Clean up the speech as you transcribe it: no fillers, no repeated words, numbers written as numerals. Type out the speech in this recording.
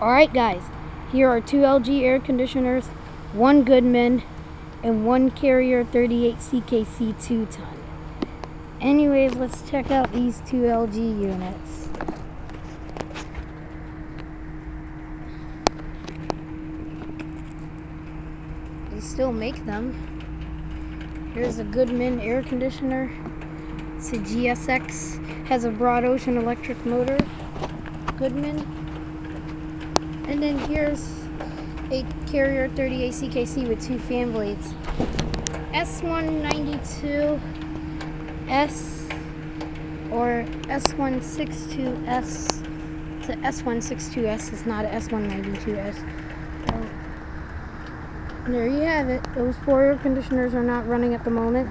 Alright guys, here are two LG air conditioners, one Goodman, and one Carrier 38 CKC 2-ton. Anyways, let's check out these two LG units. They still make them. Here's a Goodman air conditioner. It's a GSX, has a broad ocean electric motor. Goodman. And then here's a Carrier 38 CKC with two fan blades. S192S or S162S. It's an S162S, it's not an S192S. There you have it. Those four air conditioners are not running at the moment.